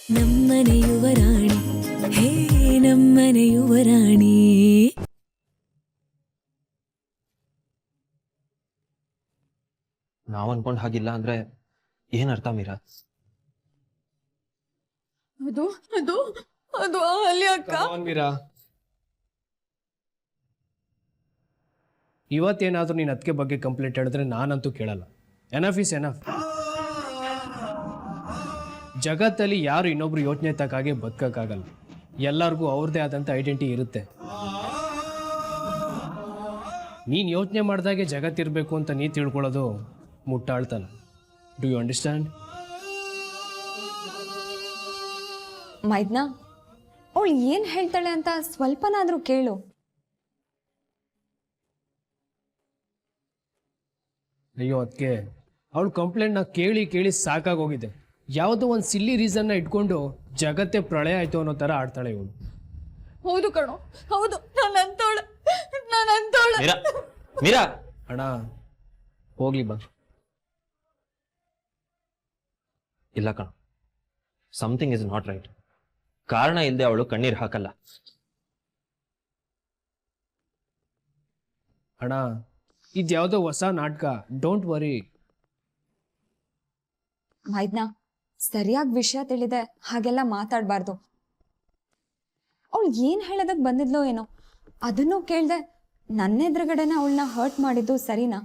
ನಮ್ಮನೆ ಯುವರಾಣಿ ಹೇ ನಮ್ಮನೆ ಯುವರಾಣಿ. ನಾವ್ ಅನ್ಕೊಂಡ್ ಹಾಗಿಲ್ಲ ಅಂದ್ರೆ ಏನ್ ಅರ್ಥ ಮೀರಾ? ಅದು ಅದು ಅದು ಅಲ್ಲಿ ಅಕ್ಕ. ಮೀರಾ, ಇವತ್ತೇನಾದ್ರೂ ನೀನ್ ಅದಕ್ಕೆ ಬಗ್ಗೆ ಕಂಪ್ಲೇಂಟ್ ಹೇಳಿದ್ರೆ ನಾನಂತೂ ಕೇಳಲ್ಲ. Enough is enough. ಜಗತ್ತಲ್ಲಿ ಯಾರು ಇನ್ನೊಬ್ರು ಯೋಚನೆ ತಕ್ಕಾಗೆ ಬದುಕಕ್ಕಾಗಲ್ಲ. ಎಲ್ಲರಿಗೂ ಅವ್ರದ್ದೇ ಆದಂಥ ಐಡೆಂಟಿಟಿ ಇರುತ್ತೆ. ನೀನು ಯೋಚನೆ ಮಾಡಿದಾಗೆ ಜಗತ್ತಿರಬೇಕು ಅಂತ ನೀ ತಿಳ್ಕೊಳ್ಳೋದು ಮುಟ್ಟಾಳ್ತನ. Do you understand? ಮೈದ್ನಾ, ಅವಳು ಏನು ಹೇಳ್ತಾಳೆ ಅಂತ ಸ್ವಲ್ಪನಾದರೂ ಕೇಳು. ಅಯ್ಯೋ, ಅದಕ್ಕೆ ಅವಳು ಕಂಪ್ಲೇಂಟ್ನ ಕೇಳಿ ಕೇಳಿ ಸಾಕಾಗೋಗಿದೆ. ಯಾವುದೋ ಒಂದು ಸಿಲ್ಲಿ ರೀಸನ್ನ ಇಟ್ಕೊಂಡು ಜಗತ್ತೇ ಪ್ರಳಯ ಆಯಿತು ಅನ್ನೋ ಥರ ಆಡ್ತಾಳೆ ಇವಳು. ಹೌದು ಕಣೋ, ಹೌದು. ನಾನಂತೋಳೆ. ಮೀರಾ, ಮೀರಾ, ಅಣ್ಣ ಹೋಗ್ಲಿ ಬಾ. ಇಲ್ಲ ಕಣ, ಸಮಥಿಂಗ್ ಇಸ್ ನಾಟ್ ರೈಟ್. ಕಾರಣ ಇಲ್ಲದೆ ಅವಳು ಕಣ್ಣೀರ್ ಹಾಕಲ್ಲ. ಅಣ್ಣ, ಇದ್ಯಾವುದೋ ಹೊಸ ನಾಟಕ. Don't worry. ಮೈದ್ನಾ, ಸರಿಯಾಗಿ ವಿಷಯ ತಿಳಿದೆ ಹಾಗೆಲ್ಲ ಮಾತಾಡಬಾರ್ದು. ಅವಳು ಏನು ಹೇಳೋದಕ್ಕೆ ಬಂದಿದ್ಲೋ ಏನೋ, ಅದನ್ನೂ ಕೇಳ್ದೆ ನನ್ನ ಎದುರುಗಡೆನ ಅವಳನ್ನ ಹರ್ಟ್ ಮಾಡಿದ್ದು ಸರಿನಾ?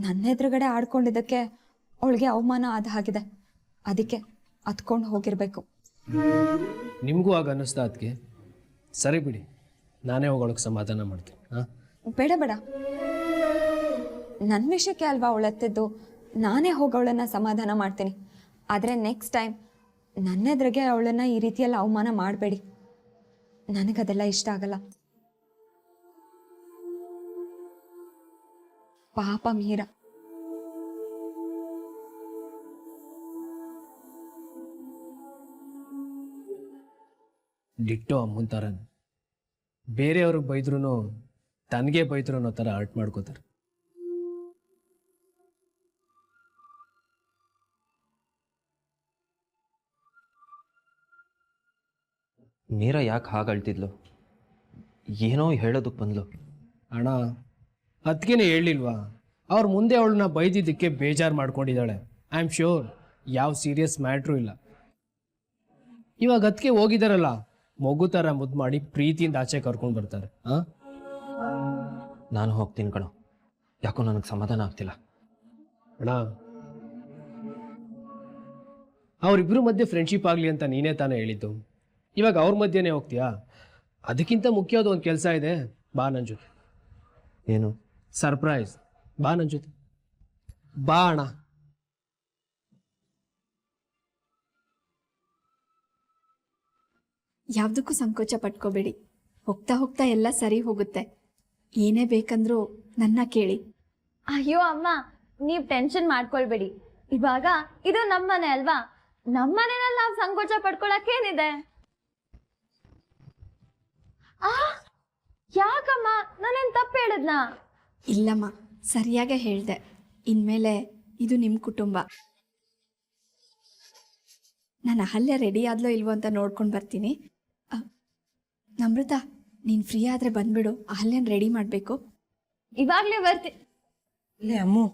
ನನ್ನ ಎದುರುಗಡೆ ಆಡ್ಕೊಂಡಿದ್ದಕ್ಕೆ ಅವಳಿಗೆ ಅವಮಾನ ಆದ ಹಾಗಿದೆ. ಅದಕ್ಕೆ ಹತ್ಕೊಂಡು ಹೋಗಿರ್ಬೇಕು. ನಿಮಗೂ ಆಗ ಅನ್ನಿಸ್ತಾ ಅದಕ್ಕೆ? ಸರಿ ಬಿಡಿ, ನಾನೇ ಹೋಗೋಳಕ್ಕೆ ಸಮಾಧಾನ ಮಾಡ್ತೀನಿ. ಹಾಂ, ಬೇಡ ಬೇಡ, ನನ್ನ ವಿಷಯಕ್ಕೆ ಅಲ್ವಾ ಅವಳೆತ್ತಿದ್ದು. ನಾನೇ ಹೋಗೋಳನ್ನ ಸಮಾಧಾನ ಮಾಡ್ತೀನಿ. ಆದರೆ ನೆಕ್ಸ್ಟ್ ಟೈಮ್ ನನ್ನೆದ್ರಿಗೆ ಅವಳನ್ನ ಈ ರೀತಿಯೆಲ್ಲ ಅವಮಾನ ಮಾಡಬೇಡಿ. ನನಗದೆಲ್ಲ ಇಷ್ಟ ಆಗಲ್ಲ. ಪಾಪ ಮೀರಾ. ಡಿಟ್ಟೋ ಅಮ್ಮನ ಥರನೇ. ಬೇರೆಯವ್ರಿಗೆ ಬೈದ್ರೂ ತನಗೆ ಬೈದ್ರು ಅನ್ನೋ ಥರ ಹರ್ಟ್ ಮಾಡ್ಕೋತಾರೆ. ಮೀರಾ ಯಾಕೆ ಹಾಗಳ್ತಿದ್ಲು? ಏನೋ ಹೇಳೋದಕ್ಕೆ ಬಂದ್ಲು. ಅಣ್ಣ, ಅದಕ್ಕೇನೆ ಹೇಳಿಲ್ವಾ, ಅವ್ರ ಮುಂದೆ ಅವಳನ್ನ ಬೈದಿದ್ದಕ್ಕೆ ಬೇಜಾರು ಮಾಡ್ಕೊಂಡಿದ್ದಾಳೆ. ಐ ಆಮ್ ಶ್ಯೂರ್ ಯಾವ ಸೀರಿಯಸ್ ಮ್ಯಾಟ್ರೂ ಇಲ್ಲ. ಇವಾಗ ಅದಕ್ಕೆ ಹೋಗಿದಾರಲ್ಲ, ಮಗು ಥರ ಮುದ್ದು ಮಾಡಿ ಪ್ರೀತಿಯಿಂದ ಆಚೆ ಕರ್ಕೊಂಡು ಬರ್ತಾರೆ. ಹಾಂ, ನಾನು ಹೋಗ್ತೀನಿ ಕಣೋ, ಯಾಕೋ ನನಗೆ ಸಮಾಧಾನ ಆಗ್ತಿಲ್ಲ. ಅಣ್ಣ, ಅವರಿಬ್ಬರು ಮಧ್ಯೆ ಫ್ರೆಂಡ್ಶಿಪ್ ಆಗಲಿ ಅಂತ ನೀನೇ ತಾನೇ ಹೇಳಿದ್ದು. ಇವಾಗ ಅವ್ರ ಮಧ್ಯೆನೇ ಹೋಗ್ತೀಯಾ? ಅದಕ್ಕಿಂತ ಮುಖ್ಯವಾದ ಒಂದು ಕೆಲಸ ಇದೆ. ಬಾ ನನ್ನ ಜೊತೆ. ಏನು? ಸರ್ಪ್ರೈಸ್. ಬಾ ನನ್ನ ಜೊತೆ. ಬಾ ಅಣ್ಣ. ಯಾವುದಕ್ಕೂ ಸಂಕೋಚ ಪಟ್ಕೋಬೇಡಿ. ಹೋಗ್ತಾ ಹೋಗ್ತಾ ಎಲ್ಲ ಸರಿ ಹೋಗುತ್ತೆ. ಏನೇ ಬೇಕಂದ್ರೂ ನನ್ನ ಕೇಳಿ. ಅಯ್ಯೋ ಅಮ್ಮ, ನೀವು ಟೆನ್ಷನ್ ಮಾಡ್ಕೊಳ್ಬೇಡಿ. ಇವಾಗ ಇದು ನಮ್ಮನೆ ಅಲ್ವಾ? ನಮ್ಮನೆಯಲ್ಲಿ ನಾವು ಸಂಕೋಚ ಪಡ್ಕೊಳಕ್ಕೇನಿದೆ? ಯಾಕಮ್ಮ, ನಾನೇನ್ ತಪ್ಪು ಹೇಳಿದ್ನಾ? ಇಲ್ಲಮ್ಮ, ಸರಿಯಾಗೇ ಹೇಳಿದೆ. ಇನ್ಮೇಲೆ ಇದು ನಿಮ್ಮ ಕುಟುಂಬ. ನಾನು ಅಹಲ್ಯ ರೆಡಿ ಆದ್ಲೋ ಇಲ್ವೋ ಅಂತ ನೋಡ್ಕೊಂಡು ಬರ್ತೀನಿ. ನಮ್ರತ, ನೀನು ಫ್ರೀ ಆದರೆ ಬಂದ್ಬಿಡು. ಅಹಲ್ಯನ ರೆಡಿ ಮಾಡಬೇಕು. ಇವಾಗ್ಲೇ ಬರ್ತಿ. ಲೇ ಅಮ್ಮು,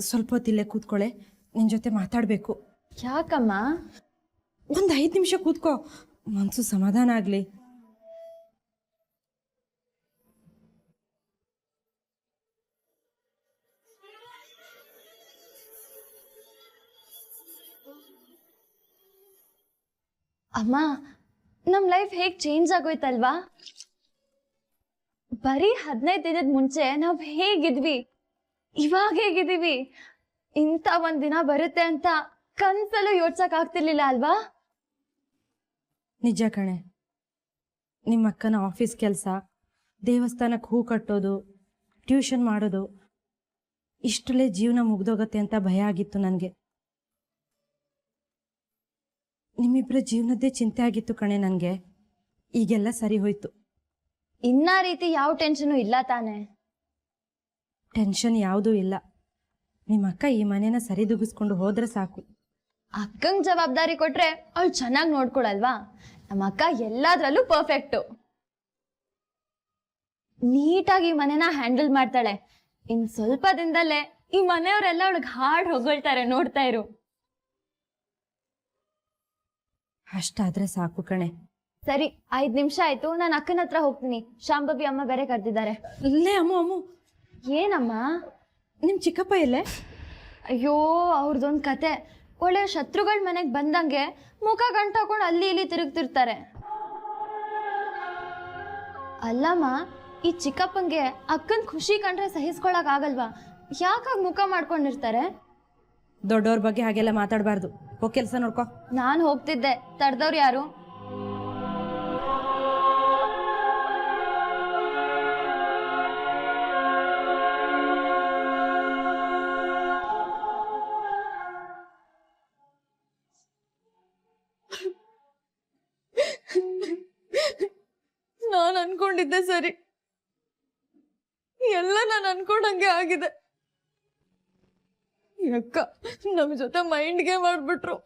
ಸ್ವಲ್ಪ ಹೊತ್ತಿಲ್ಲೇ ಕೂತ್ಕೊಳ್ಳೆ, ನಿನ್ನ ಜೊತೆ ಮಾತಾಡಬೇಕು. ಯಾಕಮ್ಮ? ಒಂದು 5 ನಿಮಿಷ ಕೂತ್ಕೋ, ಮನಸ್ಸು ಸಮಾಧಾನ ಆಗಲಿ. ಅಮ್ಮ, ನಮ್ ಲೈಫ್ ಹೇಗ್ ಚೇಂಜ್ ಆಗೋಯ್ತಲ್ವಾ? ಬರೀ 15 ದಿನದ ಮುಂಚೆ ನಾವ್ ಹೇಗಿದ್ವಿ, ಇವಾಗ ಹೇಗಿದೀವಿ. ಇಂಥ ಒಂದ್ ದಿನ ಬರುತ್ತೆ ಅಂತ ಕನ್ಸಲ್ಲೂ ಯೋಚಿಸಕ್ ಆಗ್ತಿರ್ಲಿಲ್ಲ ಅಲ್ವಾ? ನಿಜ ಕಣೆ, ನಿಮ್ಮ ಅಕ್ಕನ ಆಫೀಸ್ ಕೆಲಸ, ದೇವಸ್ಥಾನಕ್ಕೆ ಹೂ ಕಟ್ಟೋದು, ಟ್ಯೂಷನ್ ಮಾಡೋದು, ಇಷ್ಟರಲ್ಲೇ ಜೀವನ ಮುಗ್ದೋಗತ್ತೆ ಅಂತ ಭಯ ಆಗಿತ್ತು ನನಗೆ. ನಿಮ್ಮಿಬ್ಬರ ಜೀವನದ್ದೇ ಚಿಂತೆ ಆಗಿತ್ತು ಕಣೆ ನನಗೆ. ಈಗೆಲ್ಲ ಸರಿ ಹೋಯ್ತು. ಇನ್ನ ರೀತಿ ಯಾವ ಟೆನ್ಷನು ಇಲ್ಲ ತಾನೆ? ಟೆನ್ಷನ್ ಯಾವುದೂ ಇಲ್ಲ. ನಿಮ್ಮ ಅಕ್ಕ ಈ ಮನೇನ ಸರಿದೂಗಿಸ್ಕೊಂಡು ಹೋದ್ರೆ ಸಾಕು. ಅಕ್ಕಂಗೆ ಜವಾಬ್ದಾರಿ ಕೊಟ್ರೆ ಅವಳು ಚೆನ್ನಾಗಿ ನೋಡ್ಕೊಳಲ್ವಾ? ನಮ್ಮ ಅಕ್ಕ ಎಲ್ಲಾದ್ರಲ್ಲೂ ಪರ್ಫೆಕ್ಟು. ನೀಟಾಗಿ ಮನೆನ ಹ್ಯಾಂಡಲ್ ಮಾಡ್ತಾಳೆ. ಇನ್ ಸ್ವಲ್ಪ ದಿನದಲ್ಲೇ ಈ ಮನೆಯವರೆಲ್ಲ ಅವಳಿಗೆ ಹಾಡ್ ಹೊಗಳ್ತಾರೆ, ನೋಡ್ತಾ ಇರು. ಅಷ್ಟಾದ್ರೆ ಸಾಕು ಕಣೆ. ಸರಿ, 5 ನಿಮಿಷ ಆಯ್ತು, ನಾನು ಅಕ್ಕನ ಹತ್ರ ಹೋಗ್ತೀನಿ. ಶಾಂಭವಿ ಅಮ್ಮ ಬೇರೆ ಕರೆದಿದ್ದಾರೆ. ಇಲ್ಲೇ ಅಮ್ಮು ಏನಮ್ಮ? ನಿಮ್ಮ ಚಿಕ್ಕಪ್ಪ ಎಲ್ಲೇ? ಅಯ್ಯೋ, ಅವ್ರದ್ದೊಂದು ಕತೆ. ಒಳ್ಳೆ ಶತ್ರುಗಳ ಮನೆಗೆ ಬಂದಂಗೆ ಮುಖ ಗಂಟಾಕೊಂಡು ಅಲ್ಲಿ ಇಲ್ಲಿ ತಿರುಗ್ತಿರ್ತಾರೆ. ಅಲ್ಲಮ್ಮ, ಈ ಚಿಕ್ಕಪ್ಪಂಗೆ ಅಕ್ಕನ ಖುಷಿ ಕಂಡ್ರೆ ಸಹಿಸ್ಕೊಳಕ್ ಆಗಲ್ವಾ? ಯಾಕಾಗ ಮುಖ ಮಾಡ್ಕೊಂಡಿರ್ತಾರೆ? ದೊಡ್ಡವ್ರ ಬಗ್ಗೆ ಹಾಗೆಲ್ಲ ಮಾತಾಡಬಾರ್ದು. ಹೋಗಿ ಕೆಲಸ ನೋಡ್ಕೊ. ನಾನು ಹೋಗ್ತಿದ್ದೆ, ತಡ್ದವ್ರು ಯಾರು? ನಾನು ಅನ್ಕೊಂಡಿದ್ದೆ ಸರಿ, ಎಲ್ಲ ನಾನು ಅನ್ಕೊಂಡಂಗೆ ಆಗಿದೆ. ಅಕ್ಕ ನಮ್ ಜೊತೆ ಮೈಂಡ್ಗೆ ಮಾಡ್ಬಿಟ್ರು.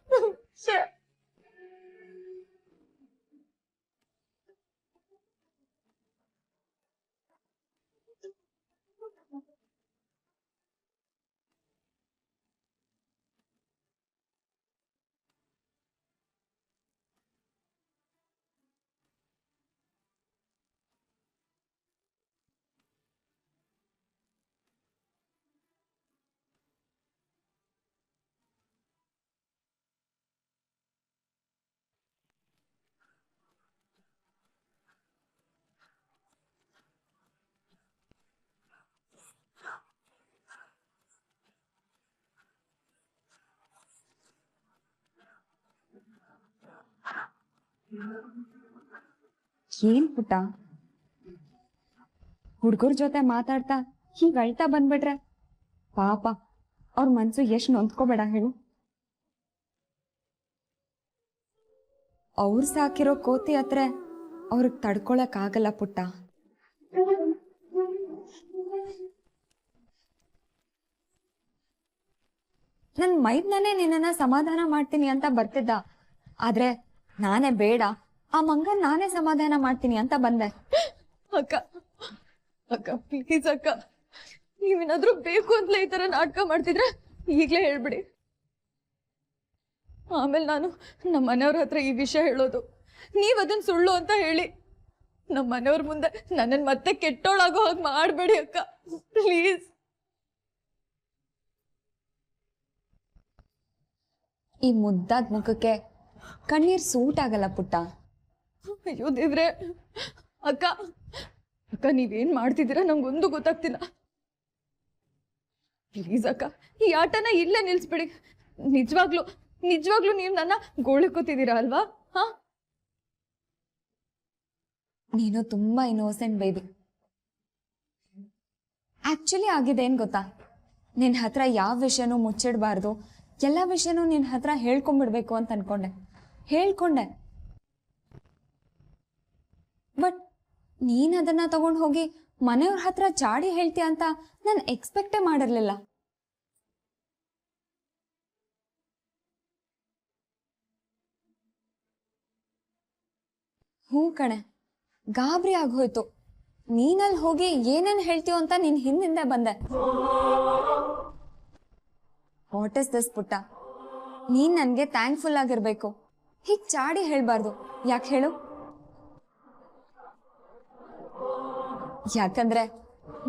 ಏನ್ ಪುಟ್ಟ, ಹುಡ್ಗರ್ ಜೊತೆ ಮಾತಾಡ್ತಾ ಹೀಗ್ ಅಳ್ತಾ ಬಂದ್ಬಿಟ್ರೆ ಪಾಪ ಅವ್ರ ಮನ್ಸು ಎಷ್ಟ್ ನೊಂದ್ಕೋಬೇಡ ಹೇಳು. ಅವ್ರು ಸಾಕಿರೋ ಕೋತಿ ಹತ್ರ ಅವ್ರಿಗೆ ತಡ್ಕೊಳಕ್ ಆಗಲ್ಲ ಪುಟ್ಟ. ನನ್ ಮೈದ್ನನೇ ನಿನ್ನನ್ನ ಸಮಾಧಾನ ಮಾಡ್ತೀನಿ ಅಂತ ಬರ್ತಿದ್ದ. ಆದ್ರೆ ನಾನೇ ಬೇಡ, ಆ ಮಂಗನ್ ನಾನೇ ಸಮಾಧಾನ ಮಾಡ್ತೀನಿ ಅಂತ ಬಂದೆ. ಅಕ್ಕ ಅಕ್ಕ ಪ್ಲೀಸ್ ಅಕ್ಕ, ನೀವೇನಾದ್ರೂ ಬೇಕು ಅಂತಲೇ ಈ ತರ ನಾಟಕ ಮಾಡ್ತಿದ್ರೆ ಈಗ್ಲೇ ಹೇಳ್ಬಿಡಿ. ಆಮೇಲೆ ನಾನು ನಮ್ಮ ಮನೆಯವ್ರ ಹತ್ರ ಈ ವಿಷಯ ಹೇಳೋದು, ನೀವ್ ಅದನ್ನ ಸುಳ್ಳು ಅಂತ ಹೇಳಿ ನಮ್ಮ ಮನೆಯವ್ರ ಮುಂದೆ ನನ್ನನ್ ಮತ್ತೆ ಕೆಟ್ಟೋಳಾಗೋ ಹಾಗೆ ಮಾಡಬೇಡಿ ಅಕ್ಕ, ಪ್ಲೀಸ್. ಈ ಮುದ್ದಾದ ಮುಖಕ್ಕೆ ಕಣ್ಣೀರ್ ಸೂಟ್ ಆಗಲ್ಲ ಪುಟ್ಟ. ಅಯ್ಯೋ ದೇವ್ರೆ, ಅಕ್ಕ ಅಕ್ಕ ನೀವೇನ್ ಮಾಡ್ತಿದ್ದೀರಾ ನಂಗೊಂದು ಗೊತ್ತಾಗ್ತಿಲ್ಲ. ಪ್ಲೀಸ್ ಅಕ್ಕ, ಈ ಆಟನ ಇಲ್ಲೇ ನಿಲ್ಸ್ಬಿಡಿ. ನಿಜವಾಗ್ಲೂ ನೀವು ನನ್ನ ಗೋಳಿಕೋತಿದ್ದೀರಾ ಅಲ್ವಾ? ಹಾ, ನೀನು ತುಂಬಾ ಇನ್ನೋಸೆಂಟ್ ಬೇಬಿ. ಆಕ್ಚುಲಿ ಆಗಿದೆ ಏನ್ ಗೊತ್ತಾ, ನಿನ್ ಹತ್ರ ಯಾವ ವಿಷಯನೂ ಮುಚ್ಚಿಡ್ಬಾರ್ದು, ಎಲ್ಲ ವಿಷಯನೂ ನಿನ್ ಹತ್ರ ಹೇಳ್ಕೊಂಡ್ಬಿಡ್ಬೇಕು ಅಂತ ಹೇಳ್ಕೊಂಡೆ. ಬಟ್ ನೀನ್ ಅದನ್ನ ತಗೊಂಡ್ ಹೋಗಿ ಮನೆಯವ್ರ ಹತ್ರ ಚಾಡಿ ಹೇಳ್ತೀಯ ಅಂತ ನಾನು ಎಕ್ಸ್ಪೆಕ್ಟೇ ಮಾಡಿರ್ಲಿಲ್ಲ. ಹ್ಞೂ ಕಣೆ, ಗಾಬರಿ ಆಗೋಯ್ತು. ನೀನಲ್ಲಿ ಹೋಗಿ ಏನೇನ್ ಹೇಳ್ತೀಯೋ ಅಂತ ನೀನ್ ಹಿಂದೆ ಬಂದೆ. ವಾಟ್ ಇಸ್ ದಿಸ್ ಪುಟ್ಟ, ನೀನ್ ನನ್ಗೆ ಥ್ಯಾಂಕ್ಫುಲ್ ಆಗಿರ್ಬೇಕು. ಹೀಗ್ ಚಾಡಿ ಹೇಳ್ಬಾರ್ದು. ಯಾಕೆ ಹೇಳು? ಯಾಕಂದ್ರೆ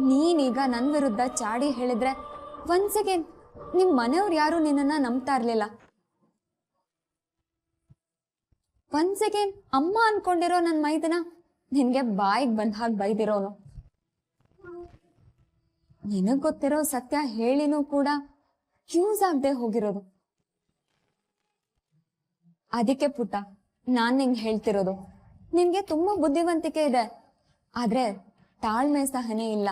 ನೀನೀಗ ನನ್ ವಿರುದ್ಧ ಚಾಡಿ ಹೇಳಿದ್ರೆ ಒನ್ಸ್ ಅಗೇನ್ ನಿಮ್ ಮನೆಯವ್ರು ಯಾರು ನಿನ್ನನ್ನ ನಂಬ್ತಾ ಇರ್ಲಿಲ್ಲ. ಒನ್ಸ್ ಅಗೇನ್ ಅಮ್ಮ ಅನ್ಕೊಂಡಿರೋ ನನ್ ಮೈದನ ನಿನ್ಗೆ ಬಾಯಿಗೆ ಬಂದ ಹಾಗೆ ಬೈದಿರೋನು. ನಿನಗ್ ಗೊತ್ತಿರೋ ಸತ್ಯ ಹೇಳಿನೂ ಕೂಡ ಯೂಸ್ ಆಗದೆ ಹೋಗಿರೋದು. ಅದಕ್ಕೆ ಪುಟ್ಟ ನಾನ್ ನಿಂಗೆ ಹೇಳ್ತಿರೋದು, ನಿನ್ಗೆ ತುಂಬಾ ಬುದ್ಧಿವಂತಿಕೆ ಇದೆ, ಆದ್ರೆ ತಾಳ್ಮೆ ಸಹನೆ ಇಲ್ಲ.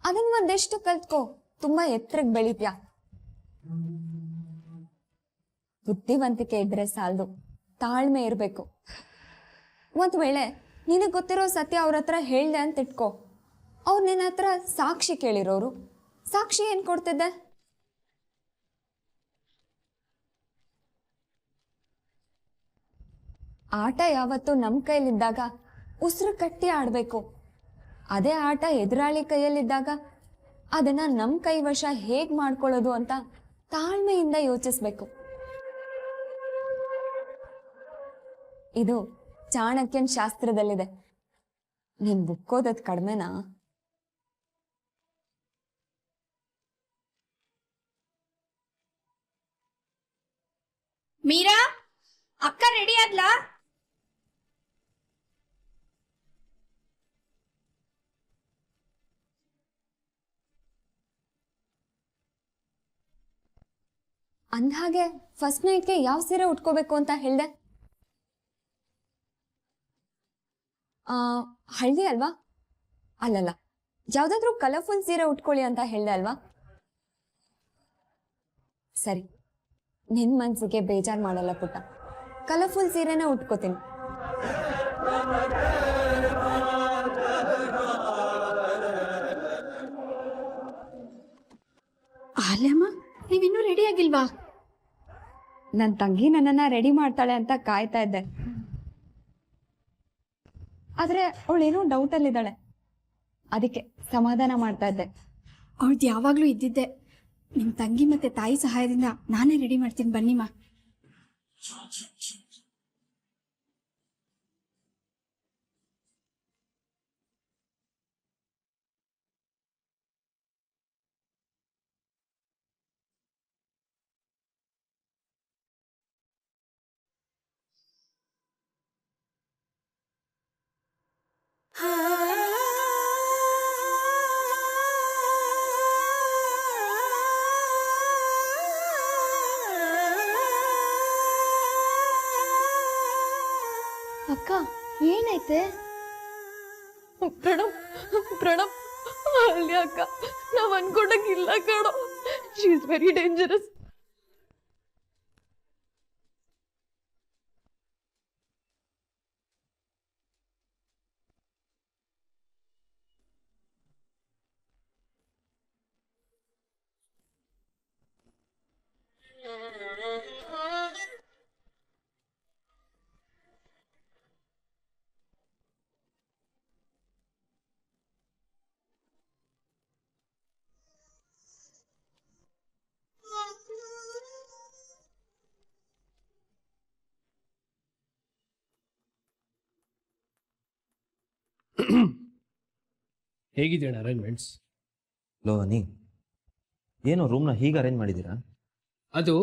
ಅದನ್ನ ಒಂದೆಷ್ಟು ಕಲ್ತ್ಕೋ, ತುಂಬಾ ಎತ್ತರಕ್ಕೆ ಬೆಳಿತ್ಯಾ. ಬುದ್ಧಿವಂತಿಕೆ ಇದ್ರೆ ಸಾಲದು, ತಾಳ್ಮೆ ಇರ್ಬೇಕು. ಒಂದ್ ವೇಳೆ ನಿನಗ್ ಗೊತ್ತಿರೋ ಸತ್ಯ ಅವ್ರ ಹತ್ರ ಹೇಳ್ದೆ ಅಂತ ಇಟ್ಕೋ, ಅವ್ರು ನಿನ್ನ ಹತ್ರ ಸಾಕ್ಷಿ ಕೇಳಿರೋರು, ಸಾಕ್ಷಿ ಏನ್ ಕೊಡ್ತಿದ್ದೆ? ಆಟ ಯಾವತ್ತೂ ನಮ್ಮ ಕೈಲಿದ್ದಾಗ ಉಸಿರು ಕಟ್ಟಿ ಆಡಬೇಕು. ಅದೇ ಆಟ ಎದುರಾಳಿ ಕೈಯಲ್ಲಿದ್ದಾಗ ಅದನ್ನ ನಮ್ಮ ಕೈವಶ ಹೇಗೆ ಮಾಡ್ಕೊಳ್ಳೋದು ಅಂತ ತಾಳ್ಮೆಯಿಂದ ಯೋಚಿಸ್ಬೇಕು. ಇದು ಚಾಣಕ್ಯನ್ ಶಾಸ್ತ್ರದಲ್ಲಿದೆ. ನೀನ್ ಬುಕ್ ಓದೋದ್ ಕಡಿಮೆನಾ? ಮೀರಾ, ಅಕ್ಕ ರೆಡಿ ಆದ್ಲಾ? ಅಂದ್ಹಾಗೆ ಫಸ್ಟ್ ನೈಟ್ಗೆ ಯಾವ ಸೀರೆ ಉಟ್ಕೋಬೇಕು ಅಂತ ಹೇಳ್ದೆ? ಹಳದಿ ಅಲ್ವಾ? ಅಲ್ಲಲ್ಲ, ಯಾವ್ದಾದ್ರು ಕಲರ್ಫುಲ್ ಸೀರೆ ಉಟ್ಕೊಳ್ಳಿ ಅಂತ ಹೇಳ್ದೆ ಅಲ್ವಾ? ಸರಿ, ನಿನ್ ಮನ್ಸಿಗೆ ಬೇಜಾರ್ ಮಾಡಲ್ಲ ಪುಟ್ಟ, ಕಲರ್ಫುಲ್ ಸೀರೆನ ಉಟ್ಕೋತೀನಿ. ಅಲ್ಲಮ್ಮ, ನೀವಿನ್ನೂ ರೆಡಿ ಆಗಿಲ್ವಾ? ನನ್ನ ತಂಗಿ ನನ್ನನ್ನ ರೆಡಿ ಮಾಡ್ತಾಳೆ ಅಂತ ಕಾಯ್ತಾ ಇದ್ದೆ. ಆದ್ರೆ ಅವಳೇನೋ ಡೌಟಲ್ಲಿದ್ದಾಳೆ, ಅದಕ್ಕೆ ಸಮಾಧಾನ ಮಾಡ್ತಾ ಇದ್ದೆ. ಅವಳ್ದು ಯಾವಾಗಲೂ ಇದ್ದಿದ್ದೆ. ನಿಮ್ಮ ತಂಗಿ ಮತ್ತೆ ತಾಯಿ ಸಹಾಯದಿಂದ ನಾನೇ ರೆಡಿ ಮಾಡ್ತೀನಿ, ಬನ್ನಿಮ್ಮ. ಅಕ್ಕ ಏನೈತೆ? ಪ್ರಣಮ್ ಪ್ರಣಮ್ ಅಲ್ಯ ಅಕ್ಕ, ನಾವ್ ಅನ್ಕೊಂಡಂಗಿಲ್ಲ ಕಣೋ. She is very dangerous. ಹೇಗಿದೆ ಅರೇಂಜ್ಮೆಂಟ್ಸ್? ಲೋ ಅನಿ, ಏನೋ ರೂಮ್ನ ಹೀಗೆ ಅರೇಂಜ್ ಮಾಡಿದ್ದೀರಾ? ಅದು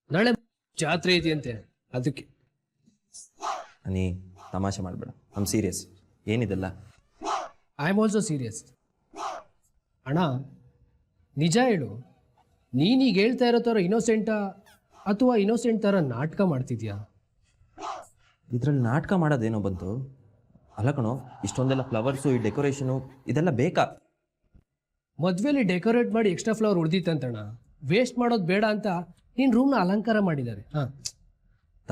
ನಾಳೆ ಜಾತ್ರೆ ಇದೆಯಂತೆ, ಅದಕ್ಕೆ. ಅನಿ, ತಮಾಷೆ ಮಾಡಬೇಡ, ಐಮ್ ಸೀರಿಯಸ್. ಏನಿದೆಲ್ಲ? I am also serious. ಅಣ್ಣ, ನಿಜ ಹೇಳು, ನೀನೀಗ ಹೇಳ್ತಾ ಇರೋ ಥರ ಇನ್ನೋಸೆಂಟಾ ಅಥವಾ ಇನ್ನೋಸೆಂಟ್ ಥರ ನಾಟಕ ಮಾಡ್ತಿದ್ಯಾ? ಇದರಲ್ಲಿ ನಾಟಕ ಮಾಡೋದೇನೋ ಬಂತು? ಅಲ್ಲ ಕಣೋ, ಇಷ್ಟೊಂದೆಲ್ಲ ಫ್ಲವರ್ಸು, ಈ ಡೆಕೋರೇಷನು ಇದೆಲ್ಲ ಬೇಕಾ? ಮದುವೆಲಿ ಡೆಕೋರೇಟ್ ಮಾಡಿ ಎಕ್ಸ್ಟ್ರಾ ಫ್ಲವರ್ ಉಳಿದಿತ್ತಂತಣ್ಣ, ವೇಸ್ಟ್ ಮಾಡೋದು ಬೇಡ ಅಂತ ನಿನ್ನ ರೂಮ್ನ ಅಲಂಕಾರ ಮಾಡಿದ್ದಾರೆ. ಹಾಂ,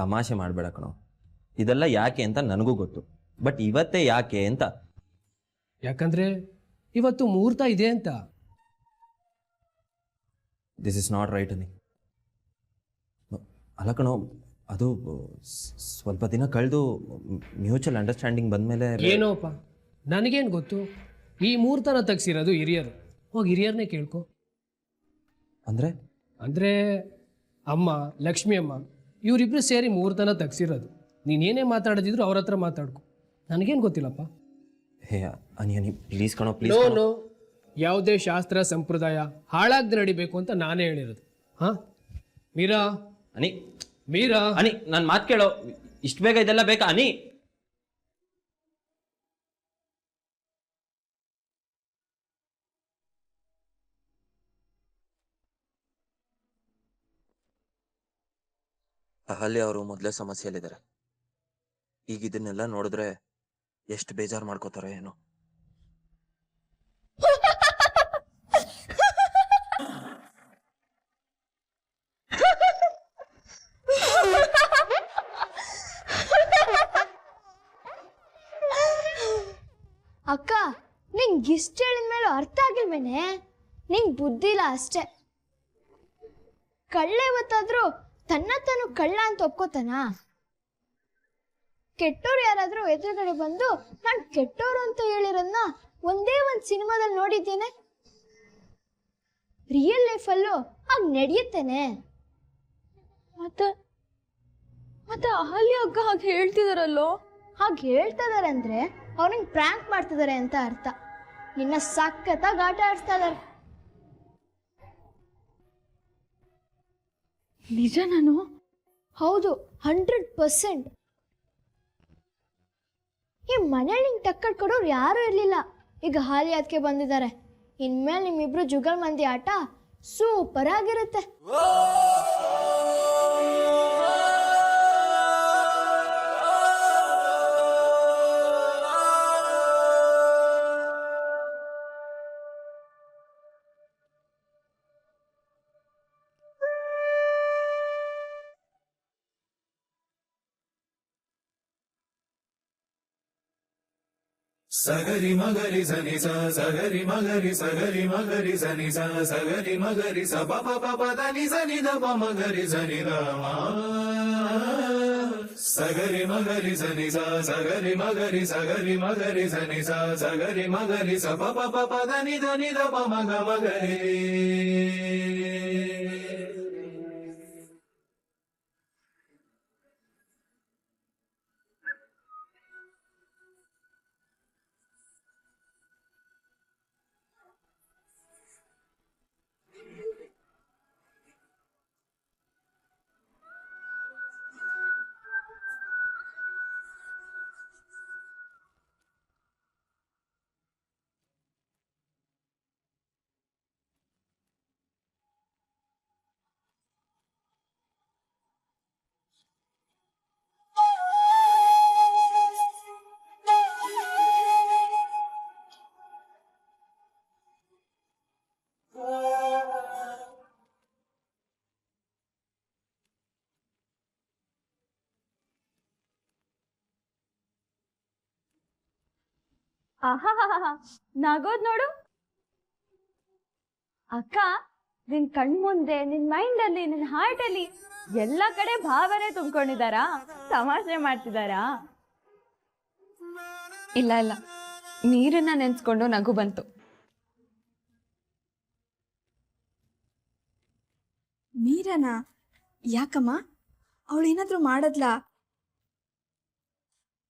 ತಮಾಷೆ ಮಾಡಬೇಡ ಕಣೋ. ಇದೆಲ್ಲ ಯಾಕೆ ಅಂತ ನನಗೂ ಗೊತ್ತು, ಬಟ್ ಇವತ್ತೇ ಯಾಕೆ ಅಂತ. ಯಾಕಂದರೆ ಇವತ್ತು ಮುಹೂರ್ತ ಇದೆ ಅಂತ. ದಿಸ್ ಇಸ್ ನಾಟ್ ರೈಟ್ ಅನಿ. ಅಲ್ಲ ಕಣೋ, ಅದು ಸ್ವಲ್ಪ ದಿನ ಕಳೆದು ಮ್ಯೂಚುವಲ್ ಅಂಡರ್ಸ್ಟ್ಯಾಂಡಿಂಗ್ ಬಂದಮೇಲೆ. ಏನೋಪ್ಪ, ನನಗೇನು ಗೊತ್ತು? ಈ ಮುಹೂರ್ತನ ತೆಗ್ಸಿರೋದು ಹಿರಿಯರು, ಹೋಗಿ ಹಿರಿಯರನ್ನೇ ಕೇಳ್ಕೊ. ಅಂದರೆ ಅಮ್ಮ, ಲಕ್ಷ್ಮಿ ಅಮ್ಮ ಇವರಿಬ್ರು ಸೇರಿ ಮುಹೂರ್ತನ ತೆಗ್ಸಿರೋದು. ನೀನೇನೇ ಮಾತಾಡೋದಿದ್ರು ಅವ್ರ ಹತ್ರ ಮಾತಾಡ್ಕೊ, ನನಗೇನು ಗೊತ್ತಿಲ್ಲಪ್ಪ. ಹೇ ಅನಿ ಅನಿ, ಪ್ಲೀಸ್ ಕಣೋ, ಪ್ಲೀಸ್. ನೋ, ಯಾವುದೇ ಶಾಸ್ತ್ರ ಸಂಪ್ರದಾಯ ಹಾಳಾಗ್ದೆ ನಡಿಬೇಕು ಅಂತ ನಾನೇ ಹೇಳಿರೋದು. ಹಾಂ ಮೀರಾ, ಅನಿ ಮೀರಾ, ಅನಿ ನನ್ನ ಮಾತು ಕೇಳೋ. ಇಷ್ಟು ಬೇಗ ಇದೆಲ್ಲ ಬೇಕಾ ಅನಿ? ಅಹಲ್ಯ ಅವರು ಮೊದಲೇ ಸಮಸ್ಯೆಯಲ್ಲಿದ್ದಾರೆ. ಈಗ ಇದನ್ನೆಲ್ಲ ನೋಡಿದ್ರೆ ಎಷ್ಟು ಬೇಜಾರು ಮಾಡ್ಕೋತಾರೋ ಏನೋ. ಅಕ್ಕ, ನಿಂಗೆ ಇಷ್ಟ ಹೇಳಿದ ಮೇಲೆ ಅರ್ಥ ಆಗಿಲ್ವೇನೆ? ನಿಂಗೆ ಬುದ್ಧಿ ಇಲ್ಲ ಅಷ್ಟೇ. ಕಳ್ಳ ಇವತ್ತಾದ್ರೂ ತನ್ನ ತಾನು ಕಳ್ಳ ಅಂತ ಒಪ್ಕೋತಾನ? ಕೆಟ್ಟೋರು ಯಾರಾದ್ರೂ ಎದುರುಗಡೆ ಬಂದು ನಾನು ಕೆಟ್ಟೋರು ಅಂತ ಹೇಳಿರೋದನ್ನ ಒಂದೇ ಒಂದು ಸಿನಿಮಾದಲ್ಲಿ ನೋಡಿದ್ದೇನೆ. ರಿಯಲ್ ಲೈಫಲ್ಲೂ ಆಗ ನಡೆಯುತ್ತೇನೆ. ಮತ್ತೆ ಮತ್ತೆ ಅಹಲ್ಯ ಅಕ್ಕ ಹಾಗೆ ಹೇಳ್ತಿದಾರಲ್ಲೋ? ಹಾಗೆ ಹೇಳ್ತಾ ಇದಾರೆ ಅಂದ್ರೆ ಅವ್ನಿಗೆ ಪ್ರ್ಯಾಂಕ್ ಮಾಡ್ತಿದ್ದಾರೆ ಅಂತ ಅರ್ಥ. ನಿನ್ನ ಸಖತ್ತಾಗಿ ಆಟ ಆಡಿಸ್ತಾ ಇದಾರೆ. ನಿಜ ನಾನು? ಹೌದು, 100%. ಈ ಮನೇಲಿ ನಿಂಗೆ ಟಕ್ಕರ್ ಕೊಡೋರು ಯಾರೂ ಇರಲಿಲ್ಲ. ಈಗ ಹಾಲಿ ಅದಕ್ಕೆ ಬಂದಿದ್ದಾರೆ. ಇನ್ಮೇಲೆ ನಿಮ್ಮಿಬ್ರು ಜುಗಲ್ ಮಂದಿ ಆಟ ಸೂಪರ್ ಆಗಿರುತ್ತೆ. ಸಗರಿ ಮಗರಿ ಸನಿ ಸ ಸಗರಿ ಮಗರಿ ಸಗರಿ ಮಗರಿ ಸನಿ ಸ ಸಗರಿ ಮಗರಿ ಸ ಪಪ ಪಪ ಧನಿ ಸನಿ ದ ಪ ಮಗರಿ ಸನಿ ರಾಮ ಸಗರಿ ಮಗರಿ ಸನಿ ಸ ಸಗರಿ ಮಗರಿ ಸನಿ ಸ ಸಗರಿ ಮಗರಿ ಸ ಪಪ ಪಪ ಧನಿ ಧನಿ ದ ಪ ಮಗ ಮಗರಿ. ಆಹಾ ನಗೋದ್ ನೋಡು ಅಕ್ಕ. ನಿನ್ ಕಣ್ ಮುಂದೆ, ನಿನ್ ಮೈಂಡ್ ಅಲ್ಲಿ, ನಿನ್ ಹಾರ್ಟ್ ಅಲ್ಲಿ ಎಲ್ಲ ಕಡೆ ಭಾವನೆ ತುಂಬ್ಕೊಂಡಿದಾರಾ? ತಮಾಷೆ ಮಾಡ್ತಿದಾರಾ? ಇಲ್ಲ ಇಲ್ಲ, ನೀರನ್ನ ನೆನ್ಸ್ಕೊಂಡು ನಗು ಬಂತು. ಮೀರನಾ? ಯಾಕಮ್ಮ? ಅವಳೇನಾದ್ರೂ ಮಾಡದ್ಲಾ?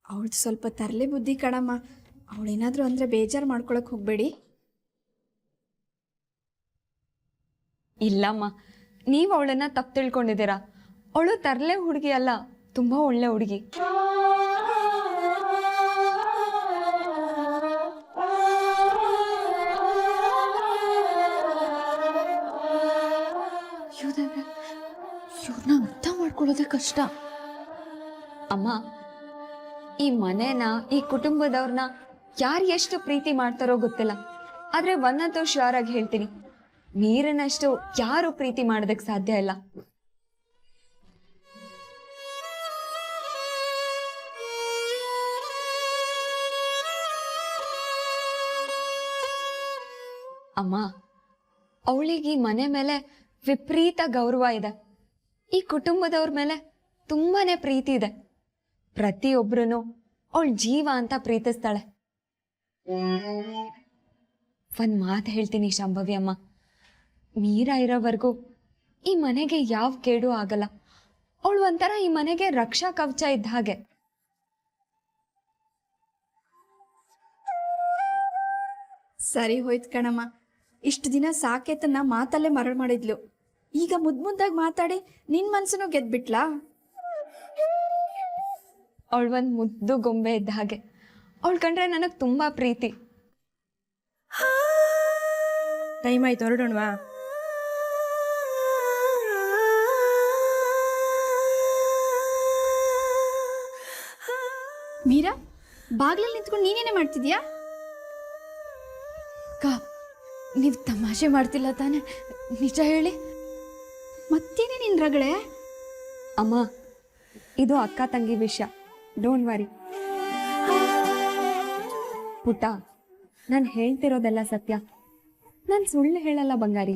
ಅವಳ್ದು ಸ್ವಲ್ಪ ತರಲೆ ಬುದ್ಧಿ ಕಣಮ್ಮ. ಅವಳೇನಾದ್ರೂ ಅಂದ್ರೆ ಬೇಜಾರು ಮಾಡ್ಕೊಳಕ್ ಹೋಗ್ಬೇಡಿ. ಇಲ್ಲಮ್ಮ, ನೀವು ಅವಳನ್ನ ತಪ್ಪು ತಿಳ್ಕೊಂಡಿದ್ದೀರಾ. ಅವಳು ತರಲೆ ಹುಡುಗಿ ಅಲ್ಲ, ತುಂಬಾ ಒಳ್ಳೆ ಹುಡುಗಿ. ಇವ್ರನ್ನ ಅರ್ಥ ಮಾಡ್ಕೊಳ್ಳೋದೇ ಕಷ್ಟ. ಅಮ್ಮ, ಈ ಮನೇನ, ಈ ಕುಟುಂಬದವ್ರನ್ನ ಯಾರು ಎಷ್ಟು ಪ್ರೀತಿ ಮಾಡ್ತಾರೋ ಗೊತ್ತಿಲ್ಲ. ಆದ್ರೆ ಒಂದಂತೂ ಶ್ಯೂರ್ ಆಗಿ ಹೇಳ್ತೀನಿ, ನೀರನ್ನಷ್ಟು ಯಾರು ಪ್ರೀತಿ ಮಾಡೋದಕ್ಕೆ ಸಾಧ್ಯ ಇಲ್ಲ. ಅಮ್ಮ, ಅವಳಿಗೆ ಈ ಮನೆ ಮೇಲೆ ವಿಪರೀತ ಗೌರವ ಇದೆ. ಈ ಕುಟುಂಬದವ್ರ ಮೇಲೆ ತುಂಬಾನೇ ಪ್ರೀತಿ ಇದೆ. ಪ್ರತಿಯೊಬ್ರು ಅವಳ ಜೀವ ಅಂತ ಪ್ರೀತಿಸ್ತಾಳೆ. ಒಂದ್ ಮಾತು ಹೇಳ್ತೀನಿ ಶಾಂಭವಿ ಅಮ್ಮ, ಮೀರಾ ಇರೋವರೆಗೂ ಈ ಮನೆಗೆ ಯಾವ ಕೇಡು ಆಗಲ್ಲ. ಅವಳು ಒಂಥರ ಈ ಮನೆಗೆ ರಕ್ಷಾ ಕವಚ ಇದ್ದ ಹಾಗೆ. ಸರಿ ಹೋಯ್ತು ಕಣಮ್ಮ. ಇಷ್ಟು ದಿನ ಸಾಕೇತನ್ನ ಮಾತಲ್ಲೇ ಮರಳು ಮಾಡಿದ್ಲು. ಈಗ ಮುದ್ದಾಗಿ ಮಾತಾಡಿ ನಿನ್ ಮನ್ಸನ್ನು ಗೆದ್ಬಿಟ್ಲಾ? ಅವಳು ಒಂದ್ ಮುದ್ದು ಗೊಂಬೆ ಇದ್ದ ಹಾಗೆ. ಅವಳು ಕಂಡ್ರೆ ನನಗೆ ತುಂಬಾ ಪ್ರೀತಿ. ಟೈಮ್ ಆಯ್ತು, ಹೊರಡೋಣವಾ? ಮೀರಾ, ಬಾಗ್ಲಲ್ಲಿ ನಿಂತ್ಕೊಂಡು ನೀನೇನೇ ಮಾಡ್ತಿದ್ಯಾ? ಅಕ್ಕ, ನೀವು ತಮಾಷೆ ಮಾಡ್ತಿಲ್ಲ ತಾನೆ? ನಿಜ ಹೇಳಿ. ಮತ್ತೇನೇ ನಿನ್ ರಗಳೆ? ಅಮ್ಮ, ಇದು ಅಕ್ಕ ತಂಗಿ ವಿಷಯ, ಡೋಂಟ್ ವರಿ. ಪುಟ್ಟ, ನಾನು ಹೇಳ್ತಿರೋದೆಲ್ಲ ಸತ್ಯ. ನಾನು ಸುಳ್ಳು ಹೇಳಲ್ಲ ಬಂಗಾರಿ.